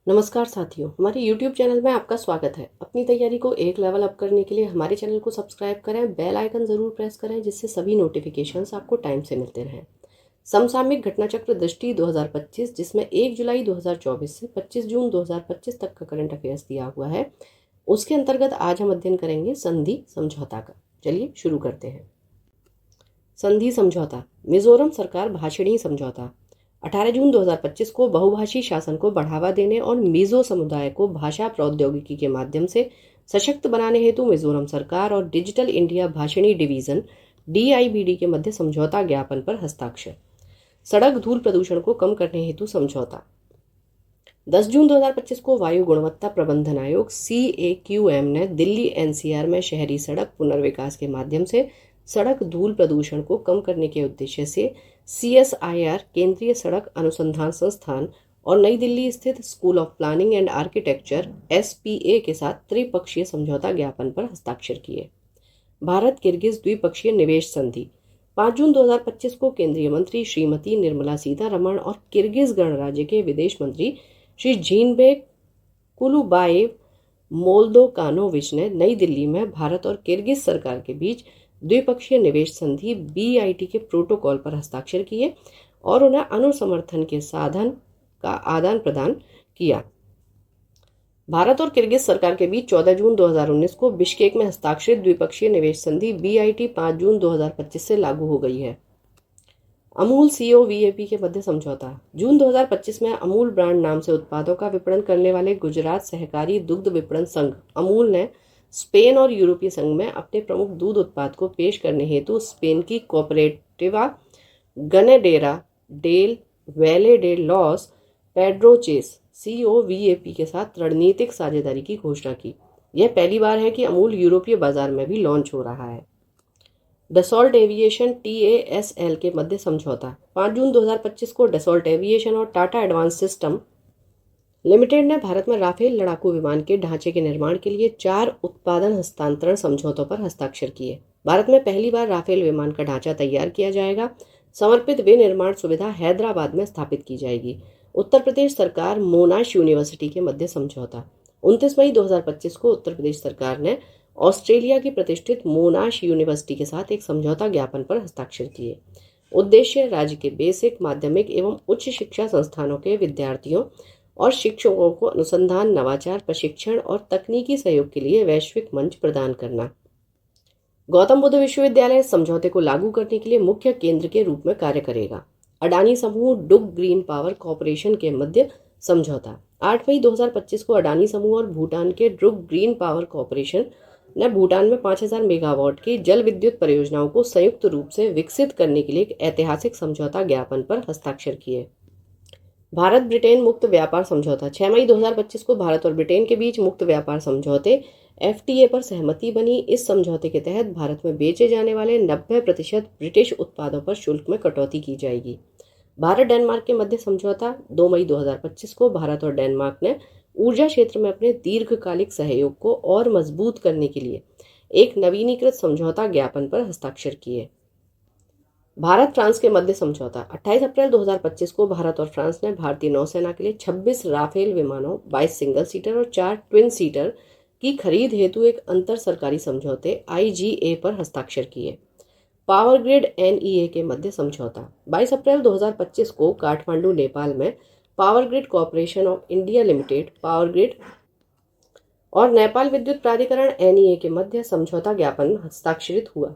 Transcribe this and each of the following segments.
नमस्कार साथियों, हमारे YouTube चैनल में आपका स्वागत है। अपनी तैयारी को एक लेवल अप करने के लिए हमारे चैनल को सब्सक्राइब करें, बेल आइकन ज़रूर प्रेस करें जिससे सभी नोटिफिकेशंस आपको टाइम से मिलते रहें। समसामयिक घटनाचक्र दृष्टि 2025 जिसमें 1 जुलाई 2024 से 25 जून 2025 तक का करंट अफेयर्स दिया हुआ है, उसके अंतर्गत आज हम अध्ययन करेंगे संधि समझौता का। चलिए शुरू करते हैं। संधि समझौता, मिजोरम सरकार भाषणी समझौता। 18 जून 2025 को बहुभाषी शासन को बढ़ावा देने और मिजो समुदाय को भाषा प्रौद्योगिकी के माध्यम से सशक्त बनाने हेतु मिजोरम सरकार और digital India Bhashini division DIBD के मध्य समझौता ज्ञापन पर हस्ताक्षर। सड़क धूल प्रदूषण को कम करने हेतु समझौता। 10 जून 2025 को वायु गुणवत्ता प्रबंधन आयोग CAQM ने दिल्ली NCR में शहरी सड़क पुनर्विकास के माध्यम से सड़क धूल प्रदूषण को कम करने के उद्देश्य से CSIR केंद्रीय सड़क अनुसंधान संस्थान और नई दिल्ली स्थित school of planning and architecture SPA के साथ त्रिपक्षीय समझौता ज्ञापन पर हस्ताक्षर किए। भारत किर्गिज द्विपक्षीय निवेश संधि। 5 जून 2025 को केंद्रीय मंत्री श्रीमती निर्मला सीतारमण और किर्गिज गणराज्य के विदेश मंत्री श्री जीनबेक कुलुबाएव मोल्दोकानोविच ने नई दिल्ली में भारत और किर्गिज सरकार के बीच द्विपक्षीय निवेश संधि BIT के प्रोटोकॉल पर हस्ताक्षर किए और उन्हें अनुसमर्थन के साधन का आदान प्रदान किया। भारत और किर्गिज सरकार के बीच 14 जून 2019 को बिश्केक में हस्ताक्षरित द्विपक्षीय निवेश संधि BIT 5 जून 2025 से लागू हो गई है। अमूल COVAP के मध्य समझौता। जून 2025 में अमूल ब्रांड नाम से उत्पादों का विपणन करने वाले गुजरात सहकारी दुग्ध विपणन संघ अमूल ने स्पेन और यूरोपीय संघ में अपने प्रमुख दूध उत्पाद को पेश करने हेतु स्पेन की कोऑपरेटिवा गनेडेरा डेल वैले डे लॉस पेड्रोचेस COVAP के साथ रणनीतिक साझेदारी की घोषणा की। यह पहली बार है कि अमूल यूरोपीय बाजार में भी लॉन्च हो रहा है। डसॉल्ट एविएशन TASL के मध्य समझौता। 5 जून 2025 को डसॉल्ट एविएशन और टाटा एडवांस सिस्टम लिमिटेड ने भारत में राफेल लड़ाकू विमान के ढांचे के निर्माण के लिए 4 उत्पादन हस्तांतरण समझौतों पर हस्ताक्षर किए। भारत में पहली बार राफेल विमान का ढांचा तैयार किया जाएगा। समर्पित विनिर्माण सुविधा हैदराबाद में स्थापित की जाएगी। उत्तर प्रदेश सरकार मोनाश यूनिवर्सिटी के मध्य समझौता। 29 मई 2025 को उत्तर प्रदेश सरकार ने ऑस्ट्रेलिया की प्रतिष्ठित मोनाश यूनिवर्सिटी के साथ एक समझौता ज्ञापन पर हस्ताक्षर किए। उद्देश्य राज्य के बेसिक, माध्यमिक एवं उच्च शिक्षा संस्थानों के विद्यार्थियों और शिक्षकों को अनुसंधान, नवाचार, प्रशिक्षण और तकनीकी सहयोग के लिए वैश्विक मंच प्रदान करना। गौतम बुद्ध विश्वविद्यालय समझौते को लागू करने के लिए मुख्य केंद्र के रूप में कार्य करेगा। अडानी समूह डुग ग्रीन पावर कॉरपोरेशन के मध्य समझौता। 8 मई 2025 को अडानी समूह और भूटान के डुग ग्रीन पावर कॉरपोरेशन ने भूटान में 5000 मेगावाट की जल विद्युत परियोजनाओं को संयुक्त रूप से विकसित करने के लिए एक ऐतिहासिक समझौता ज्ञापन पर हस्ताक्षर किए। भारत ब्रिटेन मुक्त व्यापार समझौता। 6 मई 2025 को भारत और ब्रिटेन के बीच मुक्त व्यापार समझौते FTA पर सहमति बनी। इस समझौते के तहत भारत में बेचे जाने वाले 90% ब्रिटिश उत्पादों पर शुल्क में कटौती की जाएगी। भारत डेनमार्क के मध्य समझौता। 2 मई 2025 को भारत और डेनमार्क ने ऊर्जा क्षेत्र में अपने दीर्घकालिक सहयोग को और मजबूत करने के लिए एक नवीनीकृत समझौता ज्ञापन पर हस्ताक्षर किए। भारत फ्रांस के मध्य समझौता। 28 अप्रैल 2025 को भारत और फ्रांस ने भारतीय नौसेना के लिए 26 राफेल विमानों, 22 सिंगल सीटर और 4 ट्विन सीटर की खरीद हेतु एक अंतर सरकारी समझौते IGA पर हस्ताक्षर किए। पावर ग्रिड NEA के मध्य समझौता। 22 अप्रैल 2025 को काठमांडू, नेपाल में power grid corporation of India limited, power grid और नेपाल विद्युत प्राधिकरण NEA के मध्य समझौता ज्ञापन हस्ताक्षरित हुआ।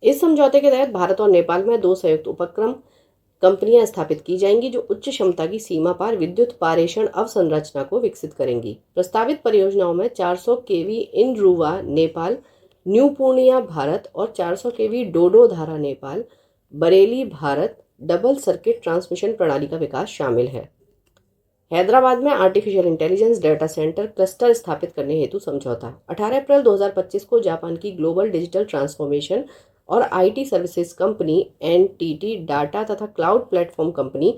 इस समझौते के तहत भारत और नेपाल में 2 संयुक्त उपक्रम कंपनियां स्थापित की जाएंगी जो उच्च क्षमता की सीमा पार विद्युत पारेषण अवसंरचना को विकसित करेंगी। प्रस्तावित परियोजनाओं में 400 kV इनरुवा नेपाल, न्यू पूर्णिया भारत और 400 kV डोडो धारा Nepal, Bareilly Bharat double circuit transmission प्रणाली का विकास शामिल है। हैदराबाद में artificial intelligence data centre cluster स्थापित करने हेतु समझौता। 18 अप्रैल 2025 को जापान की ग्लोबल डिजिटल ट्रांसफॉर्मेशन और IT services company NTT data तथा cloud platform company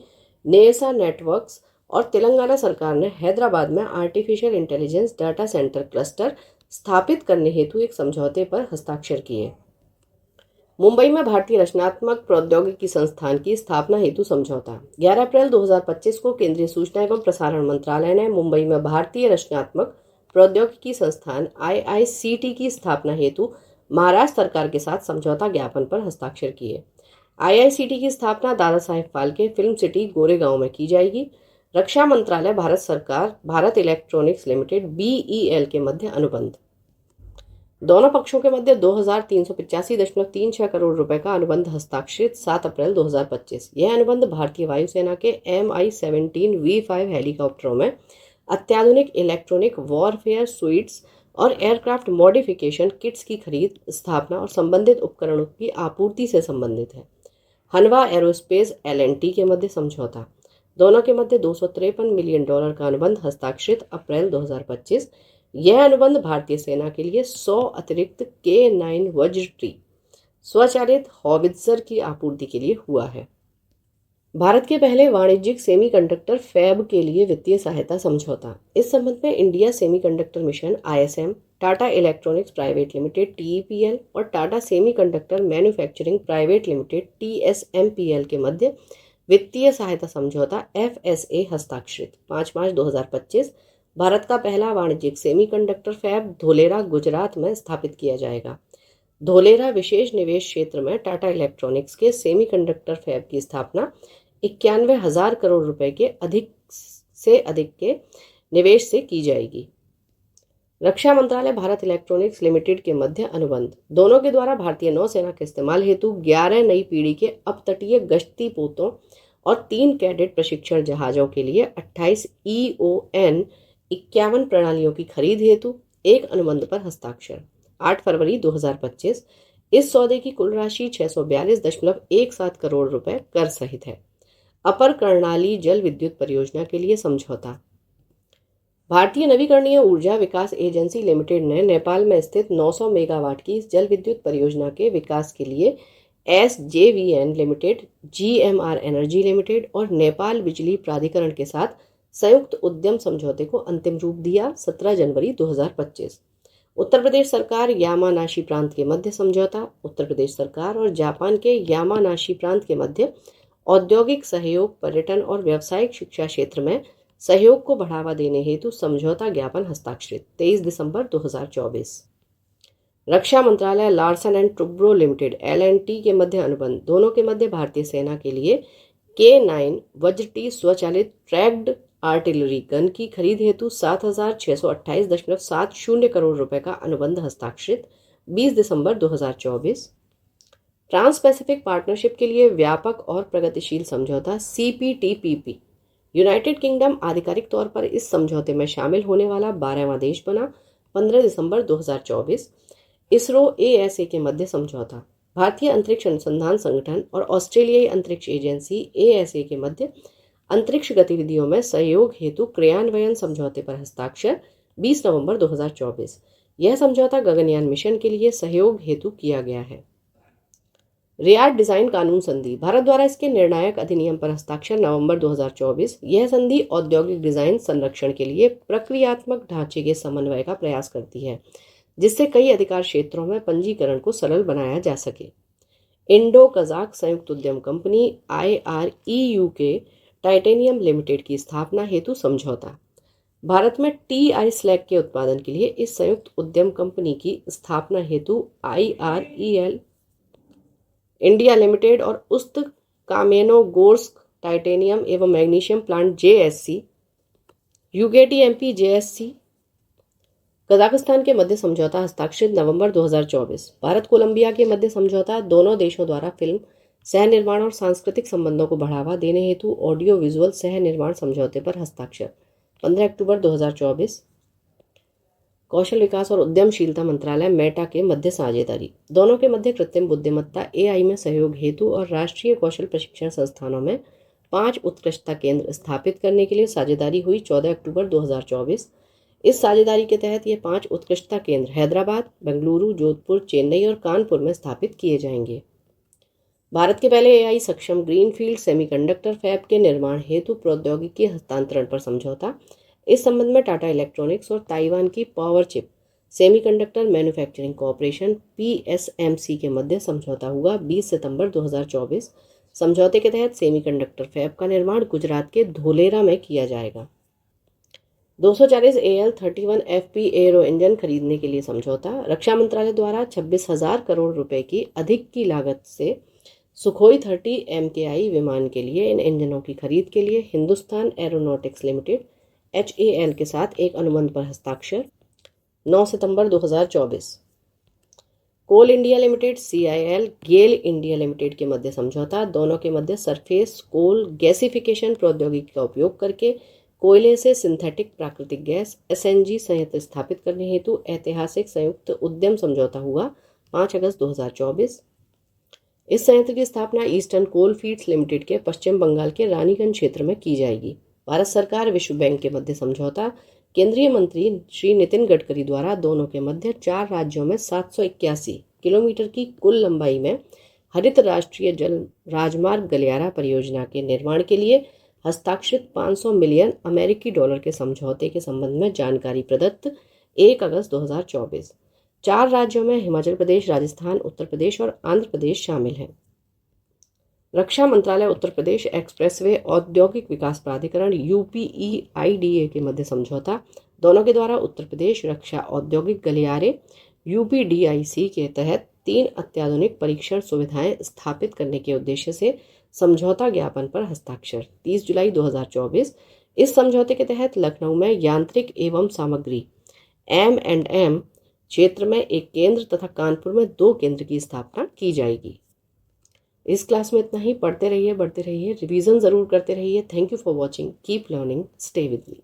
Nesa networks और तेलंगाना सरकार ने हैदराबाद में artificial intelligence data centre cluster स्थापित करने हेतु एक समझौते पर हस्ताक्षर किए। मुंबई में भारतीय रचनात्मक प्रौद्योगिकी संस्थान की स्थापना हेतु समझौता। 11 अप्रैल 2025 को केंद्रीय सूचना एवं प्रसारण मंत्रालय ने मुंबई में भारतीय रचनात्मक प्रौद्योगिकी संस्थान IICT की स्थापना हेतु महाराष्ट्र सरकार के साथ समझौता ज्ञापन पर हस्ताक्षर किए। IICT की स्थापना दादा साहेब फाल्के फिल्म सिटी गोरेगांव में की जाएगी। रक्षा मंत्रालय, भारत सरकार, भारत इलेक्ट्रॉनिक्स लिमिटेड BEL के मध्य अनुबंध। दोनों पक्षों के मध्य 2385.36 करोड़ रुपए का अनुबंध हस्ताक्षरित 7 अप्रैल 2025। यह अनुबंध भारतीय वायुसेना के Mi-17V5 हेलीकॉप्टरों में अत्याधुनिक इलेक्ट्रॉनिक वॉरफेयर सूइट्स और एयरक्राफ्ट मॉडिफिकेशन किट्स की खरीद, स्थापना और संबंधित उपकरणों की आपूर्ति से संबंधित है। हनवा एरोस्पेस LNT के मध्य समझौता। दोनों के मध्य $253 मिलियन का अनुबंध हस्ताक्षरित अप्रैल 2025। यह अनुबंध भारतीय सेना के लिए 100 अतिरिक्त K9 वज्र स्वचालित हॉवित्जर की आपूर्ति के लिए हुआ है। भारत के पहले वाणिज्यिक सेमीकंडक्टर फैब के लिए वित्तीय सहायता समझौता। इस संबंध में India semiconductor mission ISM, Tata electronics private limited TEPL और Tata semiconductor manufacturing private limited TSMPL के मध्य वित्तीय सहायता समझौता FSA हस्ताक्षरित 5 मार्च 2025। भारत का पहला वाणिज्यिक सेमीकंडक्टर फैब धोलेरा, गुजरात में स्थापित किया जाएगा। धोलेरा विशेष निवेश क्षेत्र में टाटा इलेक्ट्रॉनिक्स के सेमीकंडक्टर फैब की स्थापना 91,000 करोड़ रुपए के अधिक के निवेश से की जाएगी। रक्षा मंत्रालय, भारत इलेक्ट्रॉनिक्स लिमिटेड के मध्य अनुबंध। दोनों के द्वारा भारतीय नौसेना के इस्तेमाल हेतु 11 नई पीढ़ी के अपतटीय गश्ती पोतों और 3 कैडेट प्रशिक्षण जहाजों के लिए 28 EON 51 प्रणालियों की खरीद हेतु एक अनुबंध पर हस्ताक्षर 8 फरवरी 2025। इस सौदे की कुल राशि 642.17 करोड़ रुपए कर सहित है। अपर कर्णाली जल विद्युत परियोजना के लिए समझौता। भारतीय नवीकरणीय ऊर्जा विकास एजेंसी लिमिटेड ने नेपाल में स्थित 900 मेगावाट की जल विद्युत परियोजना के विकास के लिए SJVN limited, GMR energy limited और नेपाल बिजली प्राधिकरण के साथ संयुक्त उद्यम समझौते को अंतिम रूप दिया 17 जनवरी 2025। उत्तर प्रदेश सरकार, यामानाशी प्रांत के मध्य समझौता। उत्तर प्रदेश सरकार और जापान के यामानाशी प्रांत के मध्य औद्योगिक सहयोग, पर्यटन और व्यावसायिक शिक्षा क्षेत्र में सहयोग को बढ़ावा देने हेतु समझौता ज्ञापन हस्ताक्षरित 23 दिसंबर 2024। रक्षा मंत्रालय, Larsen and Toubro limited LNT के मध्य अनुबंध। दोनों के मध्य भारतीय सेना के लिए K9 वज्र स्वचालित ट्रैक्ड आर्टिलरी गन की खरीद हेतु 7,628.70 करोड़ रुपए का अनुबंध हस्ताक्षरित 20 दिसंबर 2024। ट्रांस पैसिफिक पार्टनरशिप के लिए व्यापक और प्रगतिशील समझौता CPTPP। यूनाइटेड किंगडम आधिकारिक तौर पर इस समझौते में शामिल होने वाला 12वां देश बना 15 दिसंबर 2024। इसरो ASA के मध्य समझौता। भारतीय अंतरिक्ष अनुसंधान संगठन और ऑस्ट्रेलियाई अंतरिक्ष एजेंसी ASA के मध्य अंतरिक्ष गतिविधियों में सहयोग हेतु क्रियान्वयन समझौते पर हस्ताक्षर 20 नवंबर 2024। यह समझौता गगनयान मिशन के लिए सहयोग हेतु किया गया है। रियाद डिजाइन कानून संधि। भारत द्वारा इसके निर्णायक अधिनियम पर हस्ताक्षर नवंबर 2024। यह संधि औद्योगिक डिजाइन संरक्षण के लिए प्रक्रियात्मक ढांचे के समन्वय का प्रयास करती है, जिससे कई अधिकार क्षेत्रों में पंजीकरण को सरल बनाया जा सके। इंडो कजाक संयुक्त उद्यम कंपनी IREU के टाइटेनियम लिमिटेड की स्थापना हेतु समझौता। भारत में TI स्लैग के उत्पादन के लिए इस संयुक्त उद्यम कंपनी की स्थापना हेतु IREL इंडिया लिमिटेड और उस्त कामेनोगोर्स्क टाइटेनियम एवं magnesium plant JSC, UKTMP JSC, Kazakhstan के मध्य समझौता हस्ताक्षरित नवंबर 2024। भारत कोलंबिया के मध्य समझौता। दोनों देशों द्वारा फिल्म सह निर्माण और सांस्कृतिक संबंधों को बढ़ावा देने हेतु ऑडियो विजुअल सह निर्माण समझौते पर हस्ताक्षर 15 अक्टूबर 2024। कौशल विकास और उद्यमशीलता मंत्रालय मेटा के मध्य साझेदारी। दोनों के मध्य कृत्रिम बुद्धिमत्ता AI में सहयोग हेतु और राष्ट्रीय कौशल प्रशिक्षण संस्थानों में 5 उत्कृष्टता केंद्र स्थापित करने के लिए साझेदारी हुई 14 अक्टूबर 2024। इस साझेदारी के तहत ये 5 उत्कृष्टता केंद्र हैदराबाद, बेंगलुरु, जोधपुर, चेन्नई और कानपुर में स्थापित किए जाएंगे। भारत के पहले AI सक्षम ग्रीनफील्ड सेमीकंडक्टर फैब के निर्माण हेतु प्रौद्योगिकी हस्तांतरण पर समझौता। इस संबंध में टाटा इलेक्ट्रॉनिक्स और ताइवान की power chip semiconductor manufacturing corporation PSMC के मध्य समझौता हुआ 20 सितंबर 2024। समझौते के तहत सेमीकंडक्टर फैब का निर्माण गुजरात के धोलेरा में किया जाएगा। 240 AL-31 FP एरो इंजन खरीदने के लिए समझौता। रक्षा मंत्रालय द्वारा 26,000 करोड़ रुपए की अधिक की लागत से सुखोई 30 MKI विमान के लिए इन इंजनों की खरीद के लिए हिंदुस्तान एरोनॉटिक्स लिमिटेड HAL के साथ एक अनुबंध पर हस्ताक्षर। 9 सितंबर 2024। कोल इंडिया लिमिटेड CIL गेल इंडिया लिमिटेड के मध्य समझौता। दोनों के मध्य सरफेस कोल गैसिफिकेशन प्रौद्योगिकी का उपयोग करके कोयले से सिंथेटिक प्राकृतिक गैस SNG संयंत्र स्थापित करने हेतु ऐतिहासिक संयुक्त उद्यम समझौता हुआ 5 अगस्त 2024। इस संयंत्र की स्थापना ईस्टर्न कोल फील्ड्स लिमिटेड के पश्चिम बंगाल के रानीगंज क्षेत्र में की जाएगी। भारत सरकार विश्व बैंक के मध्य समझौता। केंद्रीय मंत्री श्री नितिन गडकरी द्वारा दोनों के मध्य 4 राज्यों में 781 किलोमीटर की कुल लंबाई में हरित राष्ट्रीय जल राजमार्ग गलियारा परियोजना के निर्माण के लिए हस्ताक्षरित 500 मिलियन अमेरिकी डॉलर के समझौते के संबंध में जानकारी प्रदत्त 1 अगस्त 2024। 4 राज्यों में हिमाचल प्रदेश, राजस्थान, उत्तर प्रदेश और आंध्र प्रदेश शामिल हैं। रक्षा मंत्रालय उत्तर प्रदेश एक्सप्रेसवे औद्योगिक विकास प्राधिकरण UPEIDA के मध्य समझौता। दोनों के द्वारा उत्तर प्रदेश रक्षा औद्योगिक गलियारे UPDIC के तहत 3 अत्याधुनिक परीक्षण सुविधाएं स्थापित करने के उद्देश्य से समझौता ज्ञापन पर हस्ताक्षर 30 जुलाई 2024। इस समझौते के तहत लखनऊ में यांत्रिक एवं सामग्री M&M क्षेत्र में एक केंद्र तथा कानपुर में 2 केंद्र की स्थापना की जाएगी। इस क्लास में इतना ही। पढ़ते रहिए, बढ़ते रहिए, रिवीजन ज़रूर करते रहिए। Thank you for watching. Keep learning, stay with me.